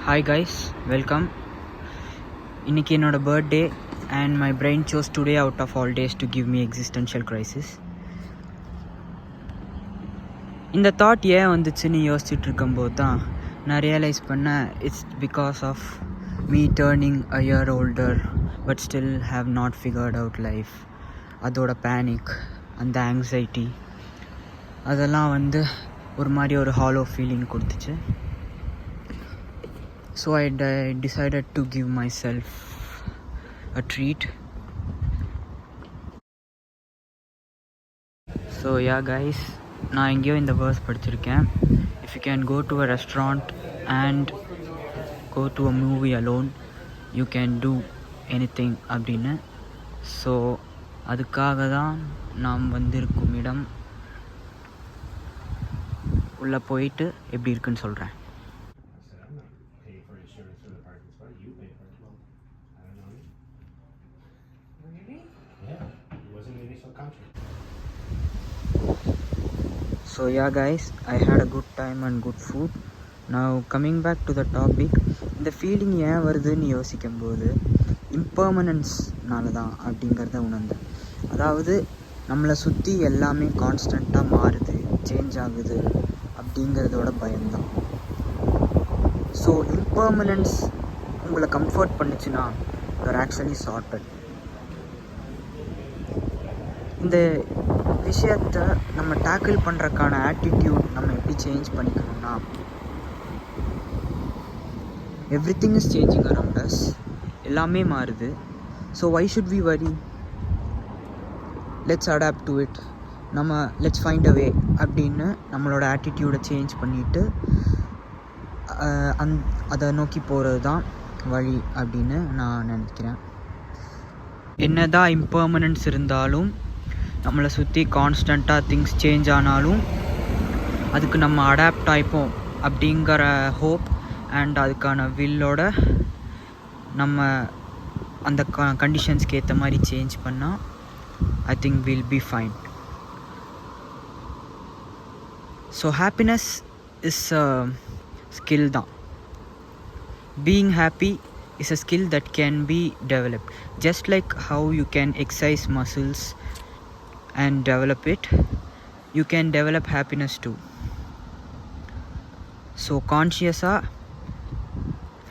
Hi guys, welcome. இன்னைக்கு என்னோட birthday and my brain chose today out of all days to give me existential crisis. இந்த thought ஏன் வந்துச்சுன்னு யோசிச்சுட்டு இருக்கும்போது தான் நான் ரியலைஸ் பண்ணேன் it's because of me turning a year older but still have not figured out life. அதோட panic, அந்த ஆங்ஸைட்டி, அதெல்லாம் ஒரு மாதிரி ஒரு ஹாலோ ஃபீலிங் கொடுத்துச்சு. So I decided to give myself a treat. So yeah guys, நான் எங்கேயோ இந்த வேர்ஸ் படிச்சிருக்கேன். If you can go to a restaurant and go to a movie alone, you can do anything அப்படின்னு. So அதுக்காக தான் நாம் வந்திருக்கும் இடம் உள்ளே போயிட்டு எப்படி இருக்குன்னு சொல்கிறேன். So yeah guys, I had a good time and good food. Now coming back to the topic, இந்த ஃபீலிங் ஏன் வருதுன்னு யோசிக்கும் போது இம்பர்மனன்ஸ்னால தான் அப்படிங்கிறத உணர்ந்தேன். அதாவது நம்மளை சுற்றி எல்லாமே கான்ஸ்டண்ட்டாக மாறுது, சேஞ்ச் ஆகுது அப்படிங்கிறதோட பயம்தான். ஸோ இம்பர்மனன்ஸ் உங்களை கம்ஃபர்ட் பண்ணுச்சுன்னா யூஆர் ஆக்சுவலி சார்ட்டட். இந்த விஷயத்தை நம்ம டேக்கிள் பண்ணுறக்கான ஆட்டிடியூட் நம்ம எப்படி சேஞ்ச் பண்ணிக்கணும்னா, everything is changing around us, எல்லாமே மாறுது. So why should we worry? Let's adapt to it. நம்ம லெட்ஸ் ஃபைண்ட் அ வே அப்படின்னு நம்மளோட ஆட்டிடியூடை சேஞ்ச் பண்ணிவிட்டு அதை நோக்கி போகிறது தான் வழி அப்படின்னு நான் நினைக்கிறேன். என்ன தான் இம்பர்மனன்ஸ் இருந்தாலும், நம்மளை சுற்றி கான்ஸ்டண்ட்டாக திங்ஸ் சேஞ்ச் ஆனாலும் அதுக்கு நம்ம அடாப்ட் ஆகிப்போம் அப்படிங்கிற ஹோப் அண்ட் அதுக்கான வில்லோட நம்ம அந்த கண்டிஷன்ஸ்க்கு ஏற்ற மாதிரி சேஞ்ச் பண்ணால் I think will be fine. So happiness is a skill தான். Being happy is a skill that can be developed. Just like how you can exercise muscles and develop it, you can develop happiness too. So consciously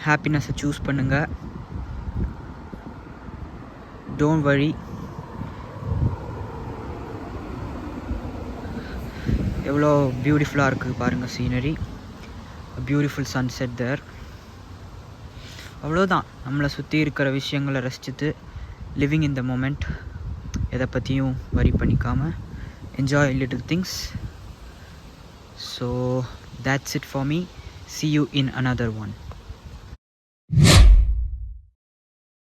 happiness choose பண்ணுங்க. Don't worry. எவ்வளோ பியூட்டிஃபுல்லாக இருக்குது பாருங்கள் scenery. A beautiful sunset there. அவ்வளோதான், நம்மளை சுற்றி இருக்கிற விஷயங்களை ரசிச்சுட்டு லிவிங் இன் த மொமெண்ட், எதை பற்றியும் வரி பண்ணிக்காமல் enjoy little things. So that's it for me. See you in another one.